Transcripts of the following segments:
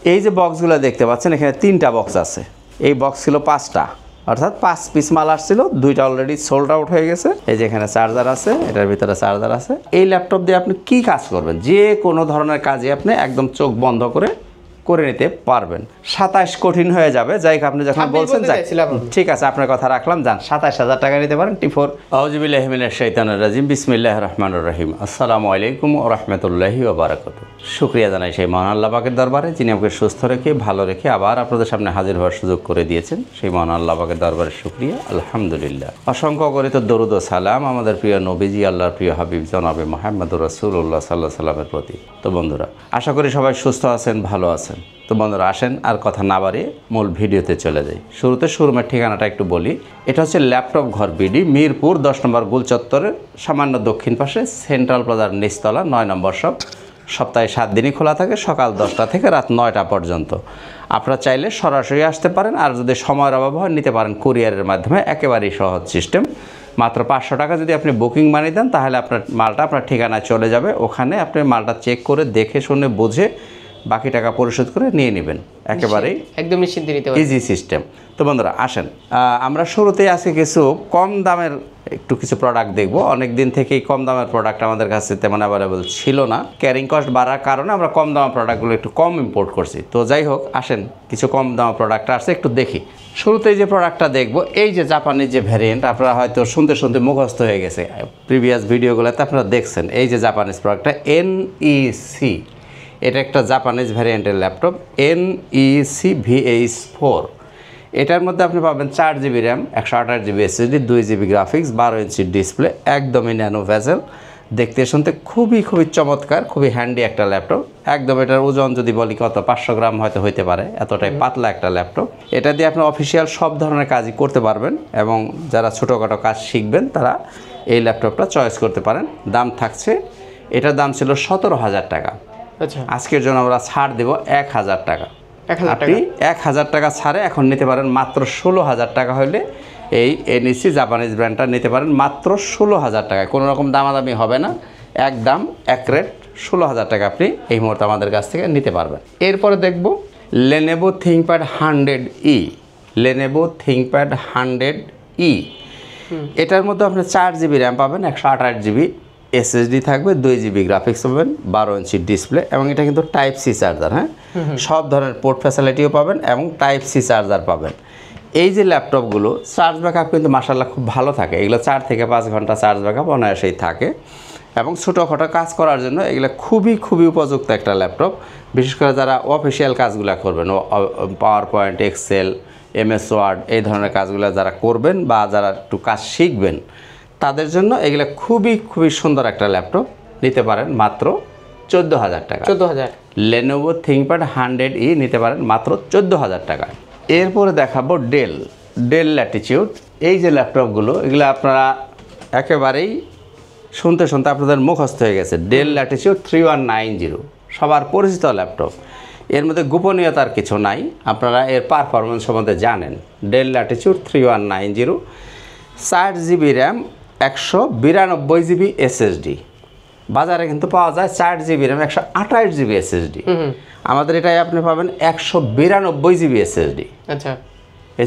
এই যে বক্সগুলো দেখতে পাচ্ছেন এখানে 3টা বক্স আছে, এই বক্স ছিল 5টা, অর্থাৎ 5 পিস মাল আসছিল, 2টা অলরেডি সোল্ড আউট হয়ে গেছে। এই যে এখানে চার্জার আছে, এটার ভিতরে চার্জার আছে। এই ল্যাপটপ দিয়ে আপনি কি কাজ করবেন, যে কোনো ধরনের কাজে আপনি একদম চোখ বন্ধ করে নিতে পারবেন। 27 কঠিন হয়ে যাবে, যাই হোক আপনি যখন বলছেন যাই ঠিক আছে আপনার কথা রাখলাম, যান 27,000 টাকা নিতে পারেন। T4 আউযুবিল্লাহি মিনাশ শাইতানির রাজিম, বিসমিল্লাহির রহমানির রহিম। আসসালামু আলাইকুম ওয়া রাহমাতুল্লাহি ওয়া বারাকাতুহু। শুকরিয়া জানাই সেই মহান আল্লাহ পাকের দরবারে, যিনি আমাকে সুস্থ রেখে ভালো রেখে আবার আপনাদের সামনে হাজির হওয়ার সুযোগ করে দিয়েছেন। সেই মহান আল্লাহ পাকের দরবারে শুকরিয়া, আলহামদুলিল্লাহ। অসংখ্য গরিত দরুদ ও সালাম আমাদের প্রিয় নবীজি, আল্লাহর প্রিয় হাবিব জনাবে মুহাম্মদুর রাসূলুল্লাহ সাল্লাল্লাহু আলাইহি ওয়াসাল্লামের প্রতি। তো বন্ধুরা, আশা করি সবাই সুস্থ আছেন, ভালো আছেন। তো বন্ধুরা আসেন আর কথা না বাড়িয়ে মূল ভিডিওতে চলে যাই। শুরুতে শোরুমের ঠিকানাটা একটু বলি। এটা হচ্ছে ল্যাপটপ ঘর বিডি, মিরপুর 10 নম্বর গোল চত্বরের সামান্য দক্ষিণ পাশে, সেন্ট্রাল প্লাজার নিচতলা, 9 নম্বর শপ। সপ্তাহে 7 দিনই খোলা থাকে, সকাল 10টা থেকে রাত 9টা পর্যন্ত। আপনারা চাইলে সরাসরি আসতে পারেন, আর যদি সময়ের অভাব হয় নিতে পারেন কুরিয়ারের মাধ্যমে, একেবারেই সহজ সিস্টেম। মাত্র 500 টাকা যদি আপনি বুকিং মানি দেন, তাহলে আপনার মালটা আপনার ঠিকানায় চলে যাবে। ওখানে আপনি মালটা চেক করে দেখে শুনে বুঝে বাকি টাকা পরিশোধ করে নিয়ে নেবেন, একেবারেই একদম নিশ্চিন্তে নিতে পারবেন, ইজি সিস্টেম। তো বন্ধুরা আসেন, আমরা শুরুতেই আজকে কিছু কম দামের কিছু প্রোডাক্ট দেখব। অনেক দিন থেকেই কম দামের প্রোডাক্ট আমাদের কাছে তেমন অ্যাভেলেবল ছিল না, ক্যারিং কস্ট বাড়ার কারণে আমরা কম দামের প্রোডাক্টগুলো একটু কম ইম্পোর্ট করছি। তো যাই হোক, আসেন কিছু কম দামের প্রোডাক্ট আসছে একটু দেখি। শুরুতেই যে প্রোডাক্টটা দেখব, এই যে জাপানিজ যে ভ্যারিয়েন্ট, আপনারা হয়তো শুনতে শুনতে মুখস্থ হয়ে গেছে, প্রিভিয়াস ভিডিওগুলোতে আপনারা দেখছেন। এই যে জাপানিজ প্রোডাক্টটা NEC, এটা একটা জাপানিজ ভ্যারিয়েন্টের ল্যাপটপ, NEC VH4। এটার মধ্যে আপনি পাবেন 4 GB RAM, 128 GB SSD, 2 GB graphics, 12 inch display, একদমই ন্যানো ভেজেল, দেখতে শুনতে খুবই চমৎকার, খুবই হ্যান্ডি একটা ল্যাপটপ। একদম এটার ওজন যদি বলি কত, 500 গ্রাম হয়তো হইতে পারে, এতটাই পাতলা একটা ল্যাপটপ। এটা দিয়ে আপনি অফিসিয়াল সব ধরনের কাজই করতে পারবেন, এবং যারা ছোটোখাটো কাজ শিখবেন তারা এই ল্যাপটপটা চয়েস করতে পারেন। দাম থাকছে, এটার দাম ছিল 17,000 টাকা। আচ্ছা, আজকের জন্য আমরা ছাড় দেব 1,000 টাকা। আপনি 1,000 টাকা ছাড়ে এখন নিতে পারেন মাত্র 16,000 টাকা হলে এই NEC জাপানিজ ব্র্যান্ডটা নিতে পারেন মাত্র 16,000 টাকায়। কোনো রকম দামাদামি হবে না, একদম এক রেট 16,000 টাকা আপনি এই মুহূর্তে আমাদের কাছ থেকে নিতে পারবেন। এরপরে দেখব Lenovo ThinkPad 100E, Lenovo ThinkPad 100E। এটার মধ্যে আপনি 4 জিবি র্যাম পাবেন, 128 জিবি SSD থাকবে, 2 জিবি গ্রাফিক্স পাবেন, 12 ইঞ্চি ডিসপ্লে, এবং এটা কিন্তু টাইপ সি চার্জার। হ্যাঁ, সব ধরনের পোর্ট ফ্যাসিলিটিও পাবেন এবং টাইপ সি চার্জার পাবেন। এই যে ল্যাপটপগুলো চার্জ ব্যাকআপ কিন্তু মাশাআল্লাহ খুব ভালো থাকে, এগুলো 4 থেকে 5 ঘন্টা চার্জ ব্যাকআপ অনায়াসেই থাকে, এবং ছোটোখাটো কাজ করার জন্য এগুলো খুবই উপযুক্ত একটা ল্যাপটপ। বিশেষ করে যারা অফিসিয়াল কাজগুলো করবেন, PowerPoint, Excel, MS Word, এই ধরনের কাজগুলো যারা করবেন বা যারা একটু কাজ শিখবেন, তাদের জন্য এগুলো খুবই সুন্দর একটা ল্যাপটপ। নিতে পারেন মাত্র 14,000 টাকা। 14,000 Lenovo ThinkPad 100E নিতে পারেন মাত্র 14,000 টাকা। এরপরে দেখাবো ডেল ল্যাটিটিউড। এই যে ল্যাপটপগুলো, এগুলো আপনারা একেবারেই শুনতে আপনাদের মুখস্থ হয়ে গেছে। ডেল ল্যাটিটিউড 3190 সবার পরিচিত ল্যাপটপ, এর মধ্যে গোপনীয়তার কিছু নাই, আপনারা এর পারফরমেন্স সম্বন্ধে জানেন। Del Latitude 3190, 4 GB RAM, 192 GB SSD। বাজারে কিন্তু পাওয়া যায় 4 জিবি র্যাম, 128 জিবি SSD। আমাদের এটাই আপনি পাবেন 192 জিবি SSD। আচ্ছা,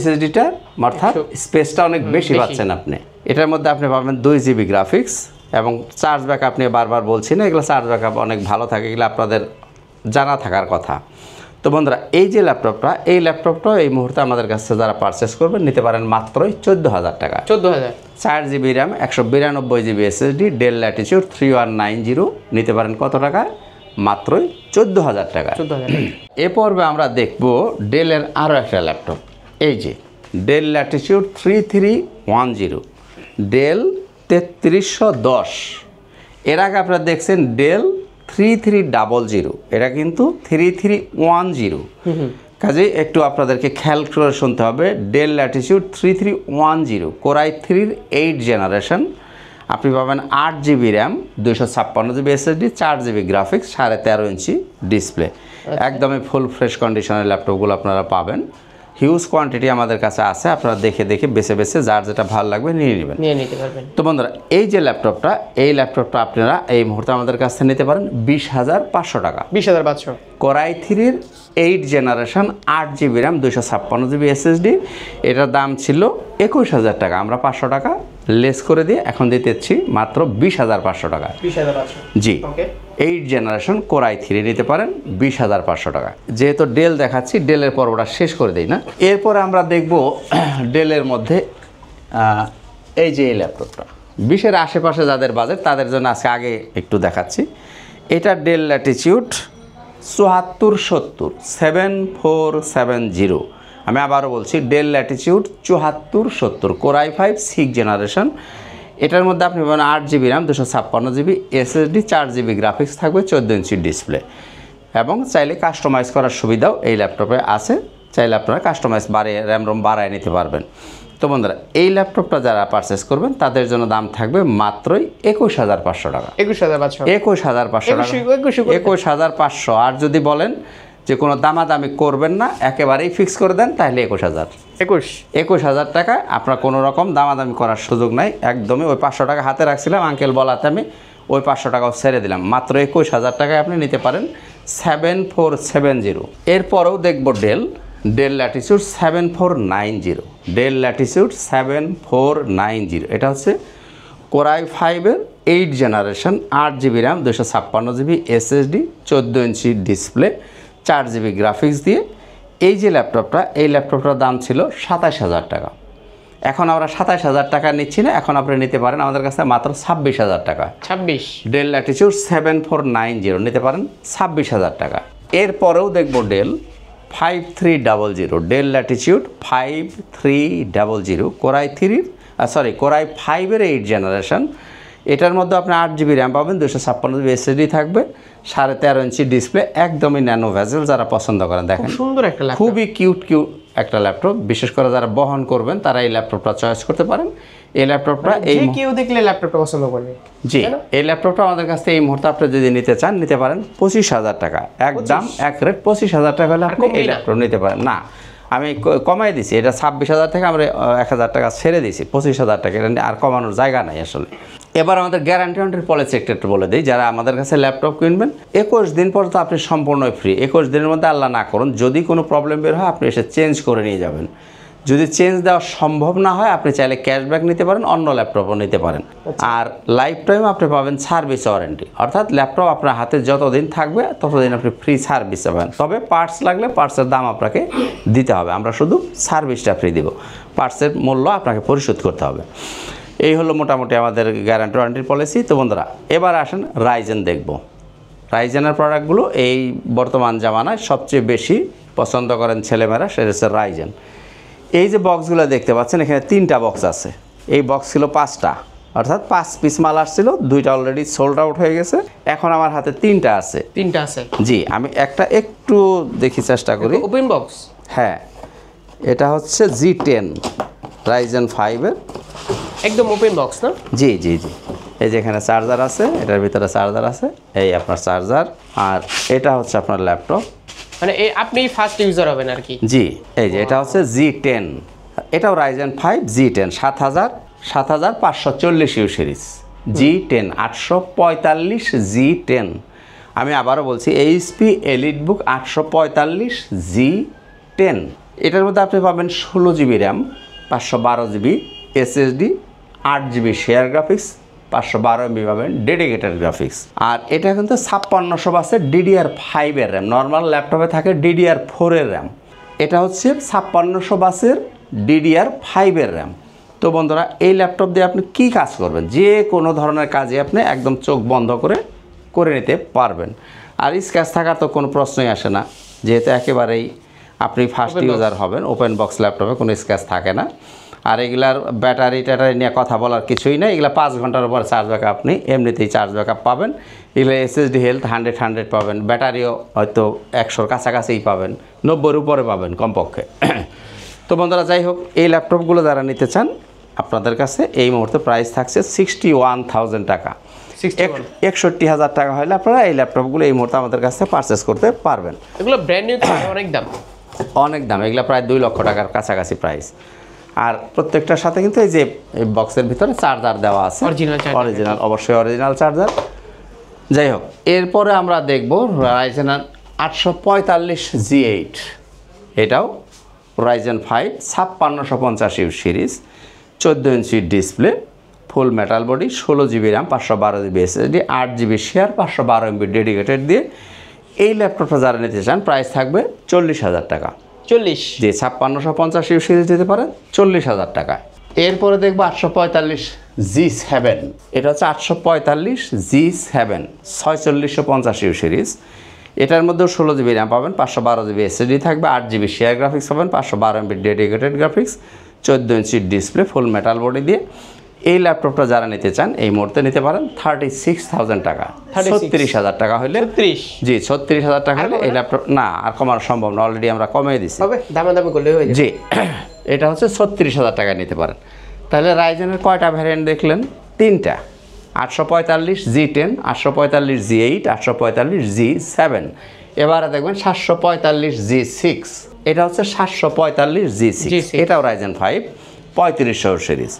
SSDটা অর্থাৎ স্পেসটা অনেক বেশি পাচ্ছেন আপনি। এটার মধ্যে আপনি পাবেন 2 জিবি গ্রাফিক্স, এবং চার্জ ব্যাকআপ আপনি বারবার বলছি না, এগুলো চার্জ ব্যাকআপ অনেক ভালো থাকে, এগুলো আপনাদের জানা থাকার কথা। তো বন্ধুরা, এই যে ল্যাপটপটা, এই ল্যাপটপটা এই মুহূর্তে আমাদের কাছে যারা পারচেস করবেন নিতে পারেন মাত্রই 14,000 টাকা। 14,000, 4 GB RAM, 192 GB SSD, del Latitude 3190 নিতে পারেন কত টাকায়? মাত্রই 14,000 টাকা। 14,000। এ পর্বে আমরা দেখব ডেলের আরও একটা ল্যাপটপ, এই যে ডেল ল্যাটিটিউড 3310, ডেল 3310। এর আগে আপনারা দেখছেন ডেল 3300, এটা কিন্তু 3310। কাজে একটু আপনাদেরকে খেয়াল করে শুনতে হবে। Del Latitude 3310, core i 3 8 generation. আপনি পাবেন 8 GB RAM, 256 GB SSD, 4 GB graphics, 13.5 inch display. একদমই ফুল ফ্রেশ কন্ডিশনের ল্যাপটপগুলো আপনারা পাবেন। হিউজ কোয়ান্টিটি আমাদের কাছে আছে, আপনারা দেখে দেখে বেছে বেছে যার যেটা ভালো লাগবে নিয়ে নেবেন, নিয়ে নিতে পারবেন। তো বন্ধুরা এই যে ল্যাপটপটা, এই ল্যাপটপটা আপনারা এই মুহূর্তে আমাদের কাছ থেকে নিতে পারেন 20,500 টাকা। 20,500 কোরাই 3-র 8 generation 8GB RAM 256GB SSD, এটার দাম ছিল 21,000 টাকা। আমরা 500 টাকা লেস করে দিয়ে এখন দিতেছি মাত্র 20,500 টাকা। 20,500 জি, ওকে। 8 জেনারেশন কোরাই 3 নিতে পারেন 20,500 টাকা। যেহেতু ডেল দেখাচ্ছি, ডেলের পর্বটা শেষ করে দিই না, এরপরে আমরা দেখব ডেলের মধ্যে এই যে এই ল্যাপটপটা 20-এর আশেপাশে যাদের বাজেট তাদের জন্য আজকে আগে একটু দেখাচ্ছি। এটা ডেল ল্যাটিটিউড 7470 7470। আমি আবারও বলছি, ডেল ল্যাটিটিউড 7470 কোরাই 5 6 জেনারেশন। এটার মধ্যে আপনি পাবেন 8GB RAM 256GB SSD, 4GB graphics থাকবে, 14 ইঞ্চি ডিসপ্লে, এবং চাইলে কাস্টমাইজ করার সুবিধাও এই ল্যাপটপে আছে। চাইলে আপনারা কাস্টমাইজ বাড়িয়ে র্যাম রোম বাড়ায় নিতে পারবেন। তো বন্ধুরা এই ল্যাপটপটা যারা পারচেস করবেন তাদের জন্য দাম থাকবে মাত্রই 21,500 টাকা। 21,500 21,500 টাকা, 21,500। আর যদি বলেন যে কোনো দামাদামি করবেন না, একেবারেই ফিক্স করে দেন, তাহলে 21,000 টাকা। আপনার কোনো রকম দামাদামি করার সুযোগ নাই, একদমই। ওই 500 টাকা হাতে রাখছিলাম আঙ্কেল বলাতে আমি ওই 500 টাকাও ছেড়ে দিলাম, মাত্র 21,000 টাকায় আপনি নিতে পারেন 7470। এরপরেও দেখব ডেল ল্যাটিটিউড 7490, ডেল ল্যাটিটিউড 7490। এটা হচ্ছে কোরাই 5-এর 8 generation 8GB RAM 256GB SSD, 14 inch display, 4GB graphics দিয়ে এই যে ল্যাপটপটা, এই ল্যাপটপটার দাম ছিল 27,000 টাকা। এখন আমরা 27,000 টাকা নিচ্ছি না, এখন আপনি নিতে পারেন আমাদের কাছে মাত্র 26,000 টাকা। 26 ডেল ল্যাটিটিউড 7490 নিতে পারেন 26,000 টাকা। এরপরেও দেখব ডেল 5300, ডেল ল্যাটিটিউড 5300 কোরাই 5-এর 8 জেনারেশন। এটার মধ্যে আপনি 8GB র্যাম পাবেন, 256GB SSD থাকবে, 13.5 ইঞ্চি ডিসপ্লে, একদমই ন্যানো ভেজেল। যারা পছন্দ করেন দেখেন, সুন্দর একটা ল্যাপটপ, খুবই কিউট একটা ল্যাপটপ। বিশেষ করে যারা বহন করবেন তারা এই ল্যাপটপটা চয়েস করতে পারেন। এই ল্যাপটপটা এই কেউ দেখলে ল্যাপটপটা পছন্দ করবে। জি, এই ল্যাপটপটা আমাদের কাছ থেকে এই মুহূর্তে আপনি যদি নিতে চান নিতে পারেন 25,000 টাকা। একদম এক রেট 25,000 টাকা হলে আপনি এই ল্যাপটপ নিতে পারেন। না, আমি কমাই দিছি, এটা 26,000 টাকা, আমরা 1,000 টাকা ছেড়ে দিয়েছি, 25,000 টাকা। এটা আর কমানোর জায়গা নাই আসলে। এবার আমাদের গ্যারান্টি ওয়ারেন্টির পলিসি একটু বলে দিই। যারা আমাদের কাছে ল্যাপটপ কিনবেন 21 দিন পর্যন্ত আপনি সম্পূর্ণ ফ্রি। 21 দিনের মধ্যে আল্লাহ না করুন যদি কোনো প্রবলেম বের হয় আপনি এসে চেঞ্জ করে নিয়ে যাবেন। যদি চেঞ্জ দেওয়া সম্ভব না হয় আপনি চাইলে ক্যাশব্যাক নিতে পারেন, অন্য ল্যাপটপও নিতে পারেন। আর লাইফ টাইম আপনি পাবেন সার্ভিস ওয়ারেন্টি, অর্থাৎ ল্যাপটপ আপনার হাতে যতদিন থাকবে ততদিন আপনি ফ্রি সার্ভিস পাবেন। তবে পার্টস লাগলে পার্টসের দাম আপনাকে দিতে হবে, আমরা শুধু সার্ভিসটা ফ্রি দিব, পার্টসের মূল্য আপনাকে পরিশোধ করতে হবে। এই হলো মোটামুটি আমাদের গ্যারান্টি ওয়ারেন্টির পলিসি। তো বন্ধুরা এবার আসেন রাইজেন দেখব। রাইজেনের প্রোডাক্টগুলো এই বর্তমান জামানায় সবচেয়ে বেশি পছন্দ করেন ছেলেমেয়েরা, সেটা হচ্ছে রাইজেন। এই যে বক্সগুলো দেখতে পাচ্ছেন, এখানে 3টা বক্স আছে। এই বক্স ছিল 5টা, অর্থাৎ 5 পিস মাল আসছিল, 2টা অলরেডি সোল্ড আউট হয়ে গেছে। এখন আমার হাতে 3টা আছে। 3টা আছে? জি, আমি একটা একটু দেখি চেষ্টা করি। Open box? হ্যাঁ, এটা হচ্ছে G10 রাইজেন 5-এর একদম ওপেন বক্স না? জি জি জি। এই যে এখানে চার্জার আছে, এটার ভিতরে চার্জার আছে, এই আপনার চার্জার, আর এটা হচ্ছে আপনার ল্যাপটপ। মানে আপনি ফার্স্ট ইউজার হবেন আর কি? জি, এই যে এটা হচ্ছে G10, এটাও Ryzen 5 G10 7540 series, G10 845 G10। আমি আবারও বলছি HP EliteBook 845 G10। এটার মধ্যে আপনি পাবেন 16GB RAM, 512GB SSD, 8GB share graphics, 512 MB পাবেন ডেডিকেটেড গ্রাফিক্স। আর এটা কিন্তু 5600 বাসের DDR5-এর র্যাম। নর্মাল ল্যাপটপে থাকে DDR4-এর র্যাম, এটা হচ্ছে 5600 বাসের DDR5-এর র্যাম। তো বন্ধুরা এই ল্যাপটপ দিয়ে আপনি কি কাজ করবেন, যে কোনো ধরনের কাজে আপনি একদম চোখ বন্ধ করে নিতে পারবেন। আর স্ক্র্যাচ থাকার তো কোনো প্রশ্নই আসে না, যেহেতু একেবারেই আপনি ফার্স্ট ইউজার হবেন। ওপেন বক্স ল্যাপটপে কোনো স্ক্র্যাচ থাকে না। আর এগুলার ব্যাটারি ট্যাটারি নিয়ে কথা বলার কিছুই নেই, এগুলো 5 ঘন্টার উপর চার্জ ব্যাকআপ আপনি এমনিতেই চার্জ ব্যাকআপ পাবেন। এগুলো SSD হেলথ 100 পাবেন, ব্যাটারিও হয়তো 100-র কাছাকাছিই পাবেন, 90-এর উপরে পাবেন কমপক্ষে। তো বন্ধুরা যাই হোক, এই ল্যাপটপগুলো যারা নিতে চান আপনাদের কাছে এই মুহূর্তে প্রাইস থাকছে 61,000 টাকা। 61,000 টাকা হলে আপনারা এই ল্যাপটপগুলো এই মুহূর্তে আমাদের কাছে পারচেস করতে পারবেন। এগুলো ব্র্যান্ড নিউ, অনেক দাম। অনেক দাম, এগুলো প্রায় 2 লক্ষ টাকার কাছাকাছি প্রাইস। আর প্রত্যেকটার সাথে কিন্তু এই যে এই বক্সের ভিতরে চার্জার দেওয়া আছে, অরিজিনাল, অবশ্যই অরিজিনাল চার্জার। যাই হোক, এরপরে আমরা দেখব রাইজেন 845 G8, এটাও Ryzen 5 5650 series, 14 inch display, full metal body, 16 GB RAM, 512 GB SSD, 8 GB share, 512 MB dedicated দিয়ে এই ল্যাপটপটা যারা নিতে চান প্রাইস থাকবে 40,000 টাকা। 40 যে 5650 সিরিজ দিতে পারেন 40,000 টাকায়। এরপরে দেখবো 845 G7, এটা হচ্ছে 845 G7 4650 সিরিজ। এটার মধ্যেও 16 জিবি র্যাম পাবেন, 512 জিবি এসএসডি থাকবে, 8 জিবি শেয়ার গ্রাফিক্স পাবেন, 512 MB dedicated graphics, 14 inch display, full metal body দিয়ে এই ল্যাপটপটা যারা নিতে চান এই মুহূর্তে নিতে পারেন 36,000 টাকা। 36,000 টাকা হলে, জি 36,000 টাকা হলে এই ল্যাপটপ, না আর কমানো সম্ভব না, অলরেডি আমরা কমিয়ে দিচ্ছি, দামাদামি করলে হয়ে যাবে। জি এটা হচ্ছে 36,000 টাকা নিতে পারেন। তাহলে রাইজেনের কয়টা ভ্যারিয়েন্ট দেখলেন? 3টা, 845 G10, 845 G8, 845 G7। এবারে দেখবেন 745 G6, এটা হচ্ছে 745 G6, এটাও রাইজেন 5 3500 সিরিজ,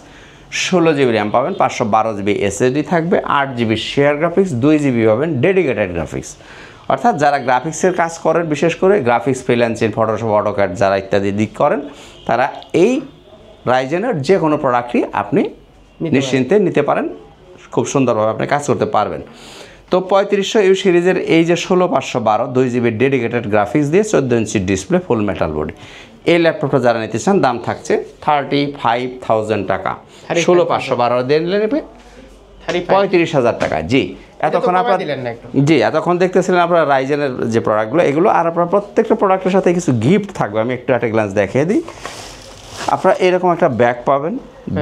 16 জিবি র্যাম পাবেন, 512 জিবি এসএসডি থাকবে, 8 জিবি শেয়ার গ্রাফিক্স, 2 জিবি পাবেন ডেডিকেটেড গ্রাফিক্স। অর্থাৎ যারা গ্রাফিক্সের কাজ করেন, বিশেষ করে গ্রাফিক্স ফ্রিল্যান্সিং, ফটোশপ, অটোক্যাড যারা ইত্যাদি দিক করেন, তারা এই রাইজেনের যে কোনো প্রোডাক্টই আপনি নিশ্চিন্তে নিতে পারেন, খুব সুন্দরভাবে আপনি কাজ করতে পারবেন। তো 3500 সিরিজের এই যে 16512 2 জিবি ডেডিকেটেড গ্রাফিক্স দিয়ে 14 inch display, full metal body, এই ল্যাপটপটা যারা নিতে চান দাম থাকছে 35,000 টাকা। 16512 দিয়ে নেবে 35,000 টাকা। জি এতক্ষণ আপনারা এতক্ষণ দেখতেছিলেন আপনারা রাইজেনের যে প্রোডাক্টগুলো এগুলো, আর আপনার প্রত্যেকটা প্রোডাক্টের সাথে কিছু গিফট থাকবে। আমি একটু একটা গ্লান্স দেখিয়ে দিই। আপনারা এরকম একটা ব্যাগ পাবেন,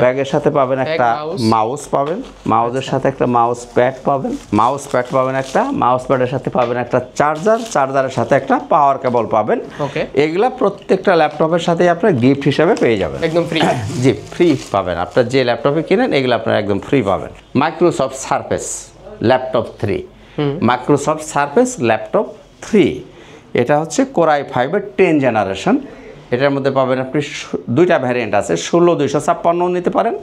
ব্যাগের সাথে পাবেন একটা মাউস পাবেন, মাউসের সাথে একটা মাউস প্যাড পাবেন, মাউস প্যাড পাবেন একটা, মাউস প্যাডের সাথে পাবেন একটা চার্জার, চার্জারের সাথে একটা পাওয়ার কেবল পাবেন। এগুলা প্রত্যেকটা ল্যাপটপের সাথে আপনারা গিফট হিসেবে পেয়ে যাবেন, একদম ফ্রি। জি ফ্রি পাবেন, আপনার যে ল্যাপটপে কিনেন এগুলো আপনারা একদম ফ্রি পাবেন। Microsoft surface laptop 3, Microsoft surface laptop 3, এটা হচ্ছে Core i5-এর 10 জেনারেশন। এটার মধ্যে পাবেন আপনি 2টা ভ্যারিয়েন্ট আছে, 16-256 নিতে পারেন,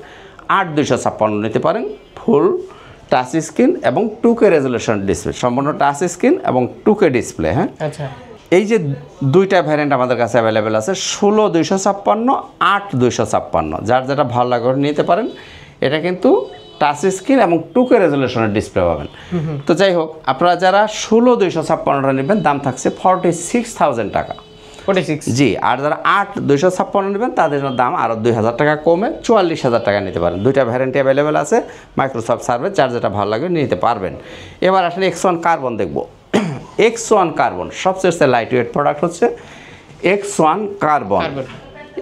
8-256 নিতে পারেন, ফুল টাচ স্ক্রিন এবং 2K রেজলিউশন ডিসপ্লে, সম্পূর্ণ টাচ স্ক্রিন এবং 2K ডিসপ্লে। হ্যাঁ আচ্ছা, এই যে 2টা ভ্যারিয়েন্ট আমাদের কাছে অ্যাভেলেবেল আছে, 16-256, 8-256, যার যেটা ভালো লাগে নিতে পারেন। এটা কিন্তু টাচ স্ক্রিন এবং 2K রেজলিউশনের ডিসপ্লে পাবেন। তো যাই হোক, আপনারা যারা 16-256 নেবেন দাম থাকছে 46,000 টাকা। জি, আর যারা 8-256 নেবেন তাদের দাম আরও 2,000 টাকা কমে 44,000 টাকা নিতে পারেন। 2টা ভ্যারিয়েন্ট অ্যাভেলেবেল আছে মাইক্রোসফট সার্ভেস, যার যেটা ভালো লাগে নিতে পারবেন। এবার আসলে X1 কার্বন দেখব। X1 কার্বন সবচেয়ে লাইট ওয়েট প্রোডাক্ট হচ্ছে X1 কার্বন।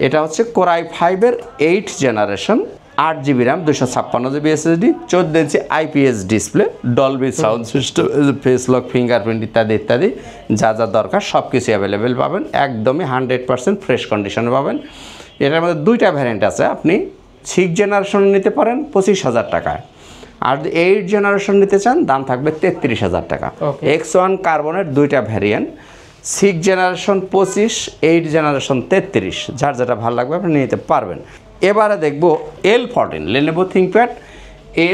এটা হচ্ছে Core i5-এর 8 generation, 8 GB RAM, 256 GB SSD, 14 inch IPS display, Dolby sound system, face lock, fingerprint ইত্যাদি ইত্যাদি যা যা দরকার সব কিছু অ্যাভেলেবেল পাবেন, একদমই 100% ফ্রেশ কন্ডিশনে পাবেন। এটার মধ্যে 2টা ভ্যারিয়েন্ট আছে, আপনি 6 জেনারেশন নিতে পারেন 25,000 টাকায়, আর 8 জেনারেশন নিতে চান দাম থাকবে 33,000 টাকা। X1 কার্বনের 2টা ভ্যারিয়েন্ট, 6 জেনারেশন 25, 8 জেনারেশন 33, যার যেটা ভালো লাগবে আপনি নিতে পারবেন। এবারে দেখব L14 Lenovo ThinkPad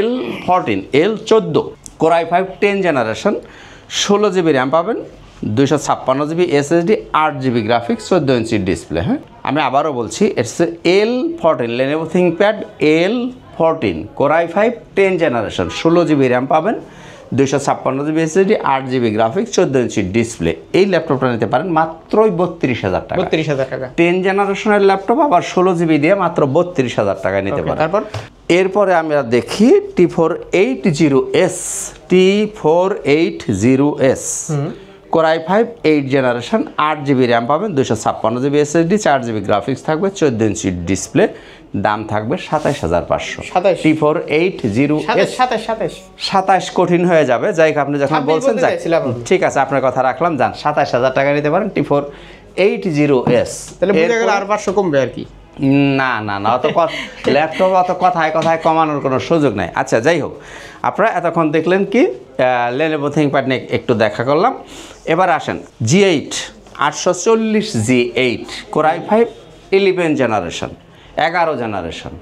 L14 L14 Core i5 10 generation, 16 GB RAM পাবেন, 256 GB SSD, 8 GB graphics, 14 inch display. হ্যাঁ আমি আবারও বলছি, it's L14 Lenovo ThinkPad L14 Core i5 10 generation, 16 GB RAM পাবেন, 256 GB SSD, 8 GB graphics, 14 inch display. এই ল্যাপটপটা নিতে পারেন মাত্রই 32,000 টাকা। 32,000 টাকা 10 জেনারেশনের ল্যাপটপ, আবার 16 জিবি দিয়ে মাত্র 32,000 টাকায় নিতে পারেন। তারপর এরপরে আমরা দেখি T480S T480S Core i5 8 generation, 8 GB RAM পাবেন, 256 জিবি এসএসডি, 4 জিবি গ্রাফিক্স থাকবে, 14 ইঞ্চি ডিসপ্লে, দাম থাকবে 27,500। T480S 27 কঠিন হয়ে যাবে, যাই হোক আপনি যখন বলছেন যাই ঠিক আছে, আপনার কথা রাখলাম, যান 27,000 টাকা নিতে পারেন T480S। তাহলে বুঝে গেল আর 500 কমবে আর কি? না না না, অত ল্যাপটপ অত কথায় কথায় কমানোর কোনো সুযোগ নাই। আচ্ছা যাই হোক, আপনারা এতক্ষণ দেখলেন কি Lenovo ThinkPad নিয়ে একটু দেখা করলাম। এবার আসেন G8 840G8 Core i5 11 generation 11 generation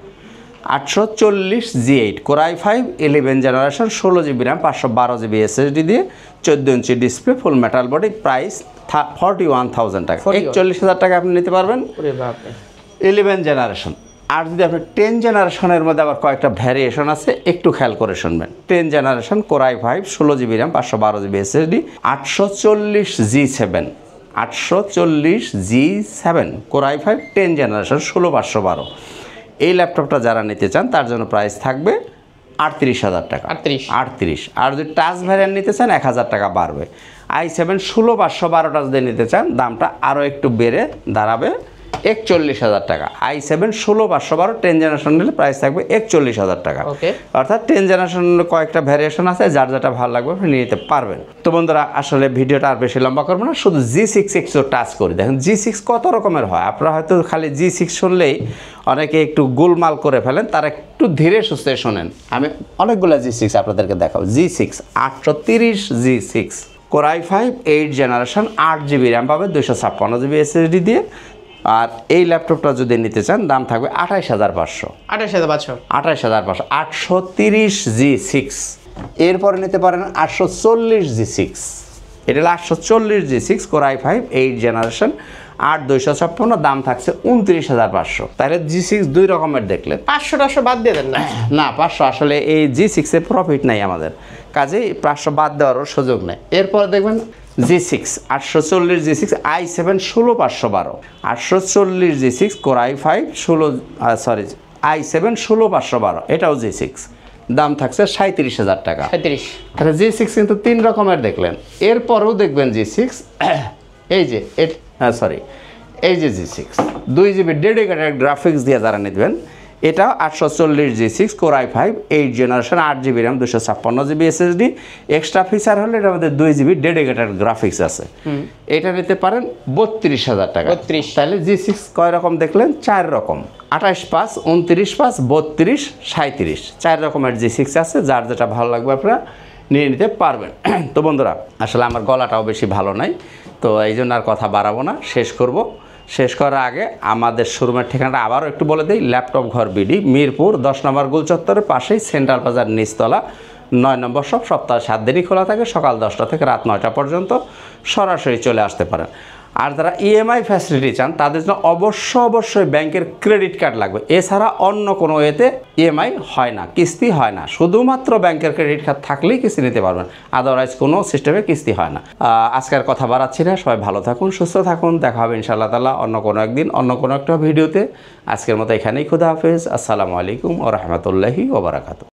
840G8 Core i5 11 generation 16GB RAM 512GB SSD দিয়ে 14 inch display full metal body price 41,000 টাকা 41,000 টাকা আপনি নিতে পারবেন ওরে বাপ রে 11 জেনারেশন। আর যদি আপনি 10 জেনারেশনের মধ্যে আবার কয়েকটা ভ্যারিয়েশন আছে একটু খেয়াল করে শুনবেন। 10 generation Core i5 16GB RAM 512GB SSD 840G7 Core i5 10 generation 16512। এই ল্যাপটপটা যারা নিতে চান তার জন্য প্রাইস থাকবে 38,000 টাকা 38। আর যদি টাচ ভ্যারিয়েন্ট নিতে চান 1,000 টাকা বাড়বে। i7 16512টা যদি নিতে চান দামটা আরও একটু বেড়ে দাঁড়াবে 41,000 টাকা। i7 16512 10 জেনারেশন নিলে প্রাইস থাকবে 41,000 টাকা। অর্থাৎ 10 জেনারেশনের কয়েকটা ভ্যারিয়েশন আছে, যার যেটা ভালো লাগবে আপনি নিয়ে নিতে পারবেন। তো বন্ধুরা আসলে ভিডিওটা আর বেশি লম্বা করবো না, শুধু G6 একটু টাচ করি। দেখেন G6 কত রকমের হয়, আপনারা হয়তো খালি G6 শুনলেই অনেকে একটু গোলমাল করে ফেলেন, তারা একটু ধীরে সুস্থে শোনেন। আমি অনেকগুলো G6 আপনাদেরকে দেখাবো। G6 830G6 Core i5 8 generation 8GB RAM পাবে 256GB SSD দিয়ে। আর এই ল্যাপটপটা যদি নিতে চান দাম থাকবে 28,500 830G6। এরপরে নিতে পারেন 840G6। এটা হলো 840G6 Core i5 8 জেনারেশন 8256, দাম থাকছে 29,500। তাহলে G6 দুই রকমের দেখলেন। 500 বাদ দিয়ে দেন না 500 আসলে এই G6 এ প্রফিট নাই আমাদের, কাজেই 500 বাদ দেওয়ারও সুযোগ নেই। এরপর দেখবেন G6 840G6 i7 16512 840G6 Core i5 i7 16512 এটাও G6, দাম থাকছে 37,000 টাকা। তাহলে G6 কিন্তু তিন রকমের দেখলেন। এরপরেও দেখবেন G6 এই যে এই যে G6 2GB ডেডিকেটেড গ্রাফিক্স দিয়ে যারা নিবেন, এটা 840G6 Core i5 8 generation 8GB RAM 256GB SSD। Extra feature হলে এটার মধ্যে 2GB ডেডিকেটেড গ্রাফিক্স আছে। এটা নিতে পারেন 32,000 টাকা। তাহলে G6 কয় রকম দেখলেন? 4 রকম, 28/5 29/5 32 37 4 রকমের G6 আছে, যার যেটা ভালো লাগবে আপনারা নিয়ে নিতে পারবেন। তো বন্ধুরা আসলে আমার গলাটাও বেশি ভালো নাই, তো এই জন্য আর কথা বাড়াবো না, শেষ করার আগে আমাদের শোরুমের ঠিকানাটা আবারও একটু বলে দিই। ল্যাপটপ ঘর বিডি, মিরপুর 10 নম্বর গোল চত্বরের পাশেই সেন্ট্রাল বাজার নিচতলা 9 নম্বর শপ। সপ্তাহে 7 দিনই খোলা থাকে, সকাল 10টা থেকে রাত 9টা পর্যন্ত। সরাসরি চলে আসতে পারেন। আর যারা ইএমআই ফ্যাসিলিটি চান তাদের জন্য অবশ্যই ব্যাংকের ক্রেডিট কার্ড লাগবে, এছাড়া অন্য কোনো এতে ইএমআই হয় না, কিস্তি হয় না। শুধুমাত্র ব্যাংকের ক্রেডিট কার্ড থাকলেই কিস্তি নিতে পারবেন, আদারওয়াইজ কোনো সিস্টেমে কিস্তি হয় না। আজকের কথা বাড়াচ্ছি না, সবাই ভালো থাকুন, সুস্থ থাকুন। দেখা হবে ইনশাআল্লাহ তাআলা অন্য কোনো একদিন অন্য কোনো একটা ভিডিওতে। আজকের মতো এখানেই, খুদা হাফেজ, আসসালামু আলাইকুম ওয়া রাহমাতুল্লাহি ওয়া বারাকাতুহু।